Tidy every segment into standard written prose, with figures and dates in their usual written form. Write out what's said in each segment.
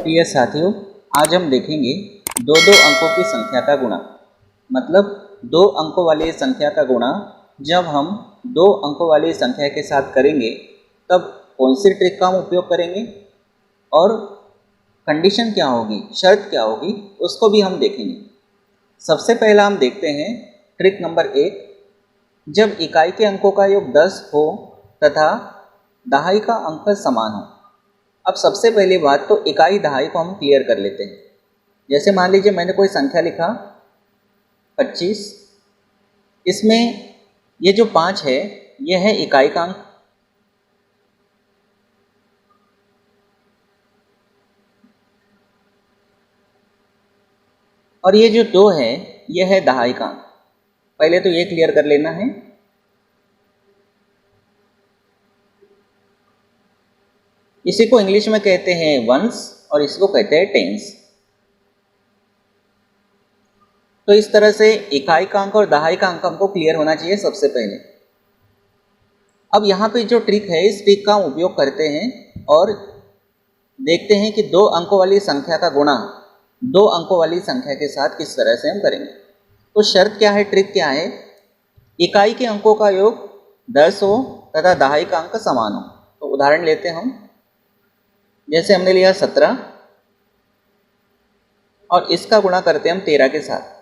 प्रिय साथियों, आज हम देखेंगे दो दो अंकों की संख्या का गुणा। मतलब दो अंकों वाली संख्या का गुणा जब हम दो अंकों वाली संख्या के साथ करेंगे तब कौन सी ट्रिक का हम उपयोग करेंगे और कंडीशन क्या होगी, शर्त क्या होगी, उसको भी हम देखेंगे। सबसे पहला हम देखते हैं ट्रिक नंबर 1। जब इकाई के अंकों का योग 10 हो तथा दहाई का अंक समान हो। अब सबसे पहली बात तो इकाई दहाई को हम क्लियर कर लेते हैं। जैसे मान लीजिए मैंने कोई संख्या लिखा 25, इसमें ये जो 5 है ये है इकाई का अंक, और ये जो 2 है ये है दहाई का अंक। पहले तो ये क्लियर कर लेना है। इसी को इंग्लिश में कहते हैं वंस और इसको कहते हैं टेंस। तो इस तरह से इकाई का अंक और दहाई का अंक हमको क्लियर होना चाहिए सबसे पहले। अब यहाँ पे जो ट्रिक है इस ट्रिक का हम उपयोग करते हैं और देखते हैं कि दो अंकों वाली संख्या का गुणा दो अंकों वाली संख्या के साथ किस तरह से हम करेंगे। तो शर्त क्या है, ट्रिक क्या है, इकाई के अंकों का योग 10 हो तथा दहाई का अंक समान हो। तो उदाहरण लेते हैं हम, जैसे हमने लिया 17 और इसका गुणा करते हैं हम 13 के साथ।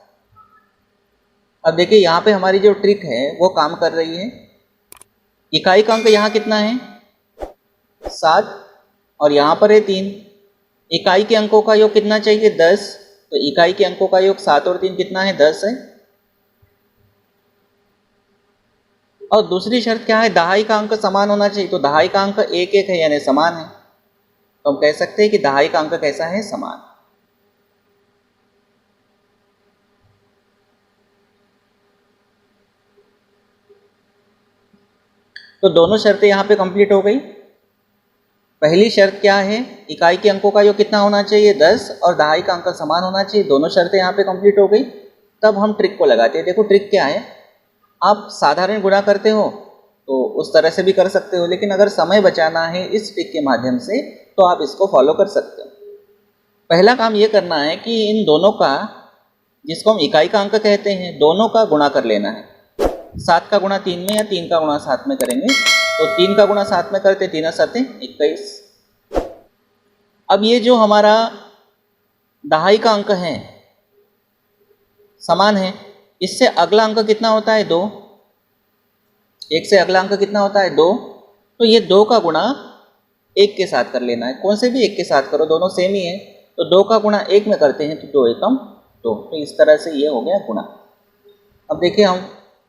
अब देखिए यहाँ पे हमारी जो ट्रिक है वो काम कर रही है। इकाई का अंक यहाँ कितना है 7 और यहाँ पर है 3। इकाई के अंकों का योग कितना चाहिए 10, तो इकाई के अंकों का योग 7 और 3 कितना है 10 है। और दूसरी शर्त क्या है, दहाई का अंक समान होना चाहिए। तो दहाई का अंक 1 1 है यानी समान है। तो हम कह सकते हैं कि दहाई का अंक कैसा है, समान। तो दोनों शर्तें यहाँ पे कंप्लीट हो गई। पहली शर्त क्या है, इकाई के अंकों का योग कितना होना चाहिए 10 और दहाई का अंक समान होना चाहिए। दोनों शर्तें यहाँ पे कंप्लीट हो गई। तब हम ट्रिक को लगाते हैं। देखो ट्रिक क्या है, आप साधारण गुणा करते हो तो उस तरह से भी कर सकते हो, लेकिन अगर समय बचाना है इस ट्रिक के माध्यम से तो आप इसको फॉलो कर सकते हो। पहला काम ये करना है कि इन दोनों का, जिसको हम इकाई का अंक कहते हैं, दोनों का गुणा कर लेना है। 7 का गुणा 3 में या 3 का गुणा 7 में करेंगे। तो 3 का गुणा 7 में करते 3 7 21। अब ये जो हमारा दहाई का अंक है समान है, इससे अगला अंक कितना होता है 2। 1 से अगला अंक कितना होता है 2। तो ये 2 का गुणा 1 के साथ कर लेना है। कौन से भी 1 के साथ करो, दोनों सेम ही है। तो 2 का गुणा 1 में करते हैं तो 2 एकम 2। तो इस तरह से ये हो गया गुणा। अब देखिए हम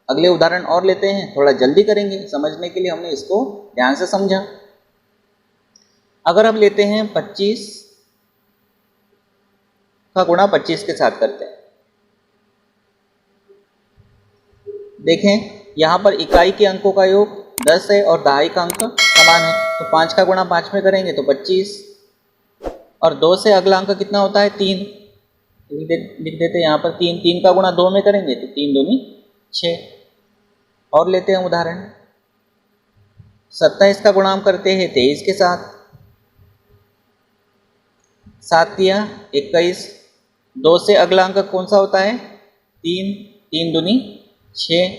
अगले उदाहरण और लेते हैं, थोड़ा जल्दी करेंगे, समझने के लिए हमने इसको ध्यान से समझा। अगर हम लेते हैं 25 का गुणा 25 के साथ करते हैं। देखें यहाँ पर इकाई के अंकों का योग 10 है और दहाई का अंक समान है। तो 5 का गुणा 5 में करेंगे तो 25, और 2 से अगला अंक कितना होता है 3। लिख देते हैं यहाँ पर 3। 3 का गुणा 2 में करेंगे तो 3 दूनी 6। और लेते हैं उदाहरण, 27 का गुणा हम करते हैं 23 के साथ। 7 दिया 21। 2 से अगला अंक कौन सा होता है 3। 3 दूनी 6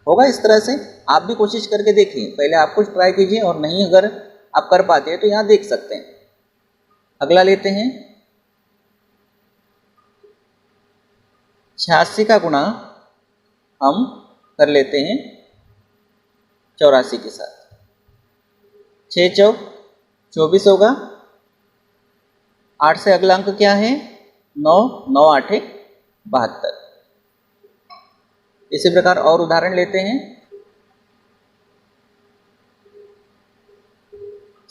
होगा। इस तरह से आप भी कोशिश करके देखिए। पहले आप कुछ ट्राई कीजिए और नहीं अगर आप कर पाते हैं तो यहाँ देख सकते हैं। अगला लेते हैं 86 का गुणा हम कर लेते हैं 84 के साथ। 6 चौक 24 होगा। 8 से अगला अंक क्या है 9। 9 8 72। इसी प्रकार और उदाहरण लेते हैं,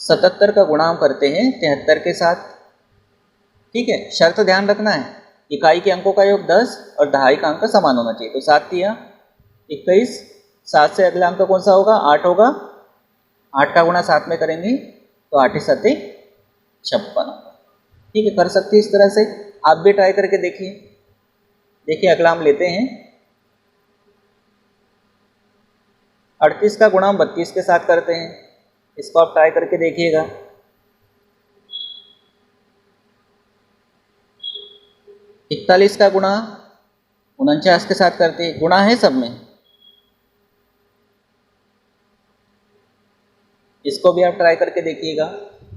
77 का गुणा हम करते हैं 73 के साथ। ठीक है, शर्त ध्यान रखना है, इकाई के अंकों का योग 10 और दहाई का अंक समान होना चाहिए। तो 7 दिया 21। 7 से अगला अंक कौन सा होगा 8 होगा। 8 का गुणा 7 में करेंगे तो 8 7 56। ठीक है, कर सकते हैं इस तरह से। आप भी ट्राई करके देखिए। देखिए अगला हम लेते हैं 38 का गुणा हम 32 के साथ करते हैं। इसको आप ट्राई करके देखिएगा। 41 का गुणा 49 के साथ करते हैं, गुणा है सब में। इसको भी आप ट्राई करके देखिएगा,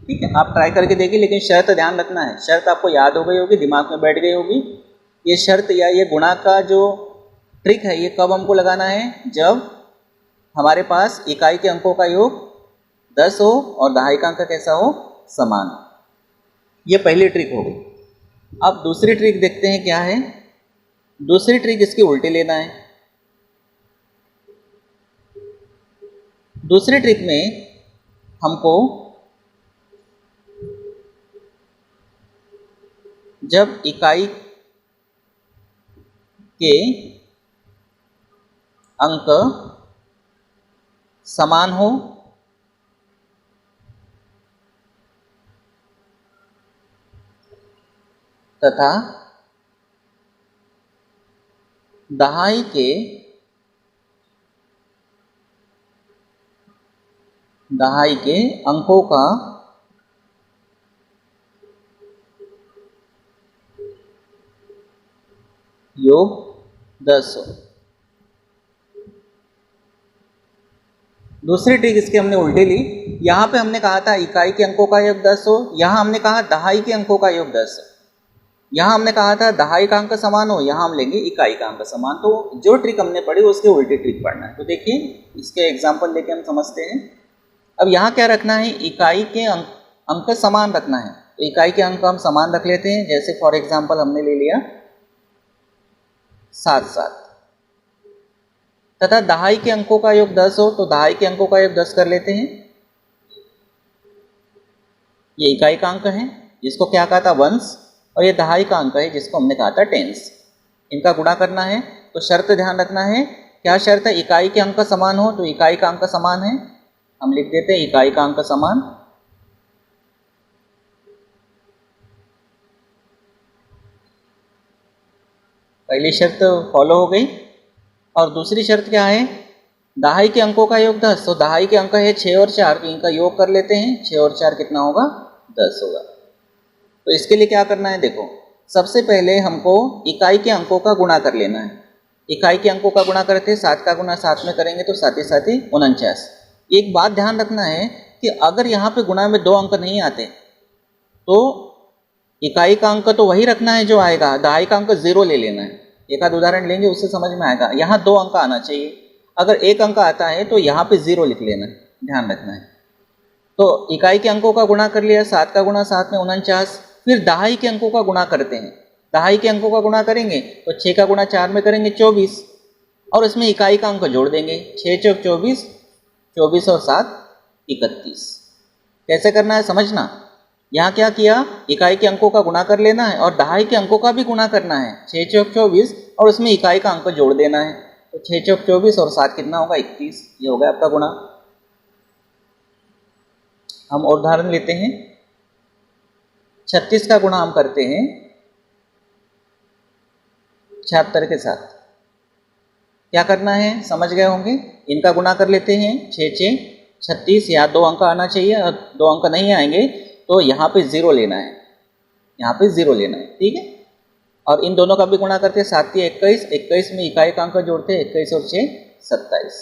ठीक है। आप ट्राई करके देखिए, लेकिन शर्त ध्यान रखना है, शर्त आपको याद हो गई होगी, दिमाग में बैठ गई होगी। ये शर्त या ये गुणा का जो ट्रिक है, ये कब हमको लगाना है, जब हमारे पास इकाई के अंकों का योग 10 हो और दहाई का अंक कैसा हो, समान। ये पहली ट्रिक हो गई। अब दूसरी ट्रिक देखते हैं क्या है। दूसरी ट्रिक इसकी उल्टी लेना है। दूसरी ट्रिक में हमको जब इकाई के अंक समान हो तथा दहाई के अंकों का योग 10 हो। दूसरी ट्रिक इसकी हमने उल्टी ली। यहाँ पे हमने कहा था इकाई के अंकों का योग 10 हो, यहाँ हमने कहा दहाई के अंकों का योग 10 हो। यहाँ हमने कहा था दहाई का अंक समान हो, यहाँ हम लेंगे इकाई का अंक समान। तो जो ट्रिक हमने पढ़ी उसके उल्टी ट्रिक पढ़ना है। तो देखिए इसके एग्जाम्पल लेके हम समझते हैं। अब यहाँ क्या रखना है, इकाई के अंक समान रखना है। तो इकाई के अंक हम समान रख लेते हैं। जैसे फॉर एग्जाम्पल हमने ले लिया 7 तथा दहाई के अंकों का योग 10 हो, तो दहाई के अंकों का योग 10 कर लेते हैं। ये इकाई का अंक है जिसको क्या कहा था, वंस, और ये दहाई का अंक है जिसको हमने कहा था टेंस। इनका गुणा करना है। तो शर्त ध्यान रखना है, क्या शर्त है, इकाई के अंक समान हो। तो इकाई का अंक समान है, हम लिख देते हैं इकाई का अंक समान। पहली शर्त फॉलो हो गई। और दूसरी शर्त क्या है, दहाई के अंकों का योग 10। तो दहाई के अंक है 6 और 4, तो इनका योग कर लेते हैं। 6 और 4 कितना होगा, 10 होगा। तो इसके लिए क्या करना है, देखो सबसे पहले हमको इकाई के अंकों का गुणा कर लेना है। इकाई के अंकों का गुणा करते हैं, 7 का गुणा 7 में करेंगे तो 7 ही 49। एक बात ध्यान रखना है कि अगर यहाँ पे गुणा में 2 अंक नहीं आते तो इकाई का अंक तो वही रखना है जो आएगा, दहाई का अंक 0 ले लेना है। एक आध उदाहरण लेंगे उससे समझ में आएगा। यहाँ 2 अंक आना चाहिए, अगर 1 अंक आता है तो यहाँ पे 0 लिख लेना है, ध्यान रखना है। तो इकाई के अंकों का गुणा कर लिया, 7 का गुणा 7 में 49। फिर दहाई के अंकों का गुणा करते हैं। दहाई के अंकों का गुणा करेंगे तो 6 का गुणा 4 में करेंगे 24, और इसमें इकाई का अंक जोड़ देंगे। 6 चौक 24, 24 और 7 31। कैसे करना है समझना। यहाँ क्या किया, इकाई के अंकों का गुणा कर लेना है और दहाई के अंकों का भी गुणा करना है। 6 चौक 24 और उसमें इकाई का अंक जोड़ देना है। तो 6 चौक 24 और 7 कितना होगा, 21। ये हो गया आपका गुणा। हम और उदाहरण लेते हैं। 36 का गुणा हम करते हैं 76 के साथ। क्या करना है समझ गए होंगे। इनका गुणा कर लेते हैं, 6 6 36, या 2 अंक आना चाहिए, और 2 अंक नहीं आएंगे तो यहाँ पे 0 लेना है, यहाँ पे 0 लेना है, ठीक है। और इन दोनों का भी गुणा करते हैं, 7 21, 21 में इकाई का अंक जोड़ते हैं, 21 और 6 27।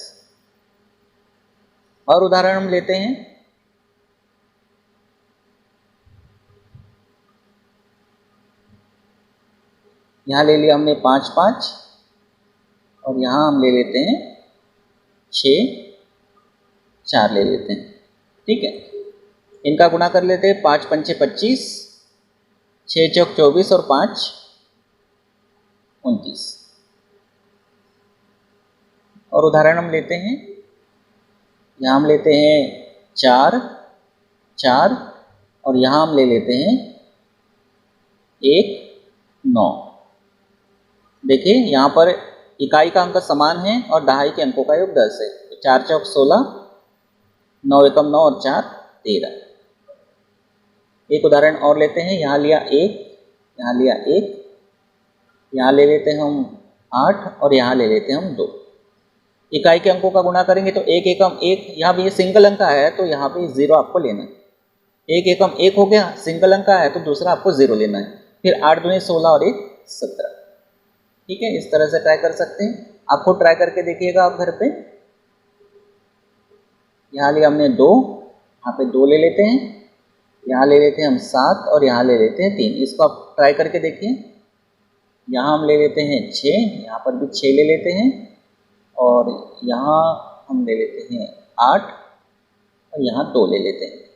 और उदाहरण हम लेते हैं। यहाँ ले लिया हमने 5 5, और यहाँ हम ले लेते हैं 6 4 ले लेते हैं, ठीक है। इनका गुणा कर लेते हैं, 5 पंचे 25, 6 चौक 24 और 5 29। और उदाहरण हम लेते हैं। यहाँ हम लेते हैं 4 4, और यहाँ हम ले लेते हैं 1 9। देखिए यहाँ पर इकाई का अंक समान है और दहाई के अंकों का योग 10 है। तो 4 चौक 16, 9 एकम 9 और 4 13। एक उदाहरण और लेते हैं। यहाँ लिया 1, यहाँ लिया 1, यहाँ ले लेते हैं हम 8, और यहाँ ले लेते हैं हम 2। इकाई के अंकों का गुणा करेंगे तो 1 एकम 1, यहाँ भी ये सिंगल अंक है तो यहाँ पे 0 आपको लेना है। 1 एकम 1 हो गया, सिंगल अंक है तो दूसरा आपको 0 लेना है। फिर 8 दूनी 16 और 1 17। ठीक है, इस तरह से ट्राई कर सकते हैं। आपको ट्राई करके देखिएगा आप घर पे। यहाँ लिया हमने 2, यहाँ पे 2 ले लेते हैं, यहाँ ले लेते हैं हम 7 और यहाँ ले लेते हैं 3। इसको आप ट्राई करके देखिए। यहाँ हम ले लेते हैं 6, यहाँ पर भी 6 ले लेते हैं, और यहाँ हम ले लेते हैं 8 और यहाँ 2 ले लेते हैं।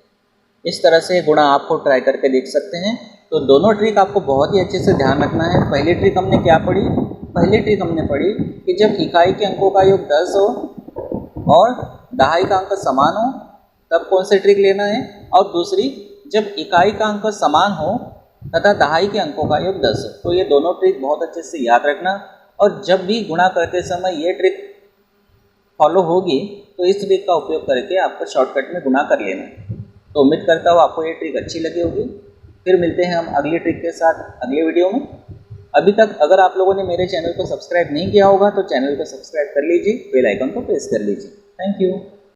इस तरह से गुणा आपको ट्राई करके देख सकते हैं। तो दोनों ट्रिक आपको बहुत ही अच्छे से ध्यान रखना है। पहली ट्रिक हमने क्या पढ़ी? पहली ट्रिक हमने पढ़ी कि जब इकाई के अंकों का योग 10 हो और दहाई का अंक समान हो तब कौन सी ट्रिक लेना है, और दूसरी जब इकाई का अंक समान हो तथा दहाई के अंकों का योग 10 हो। तो ये दोनों ट्रिक बहुत अच्छे से याद रखना, और जब भी गुणा करते समय ये ट्रिक फॉलो होगी तो इस ट्रिक का उपयोग करके आपको शॉर्टकट में गुणा कर लेना है। तो उम्मीद करता हूँ आपको ये ट्रिक अच्छी लगी होगी। फिर मिलते हैं हम अगली ट्रिक के साथ अगले वीडियो में। अभी तक अगर आप लोगों ने मेरे चैनल को सब्सक्राइब नहीं किया होगा तो चैनल को सब्सक्राइब कर लीजिए, बेल आइकन को प्रेस कर लीजिए। Thank you.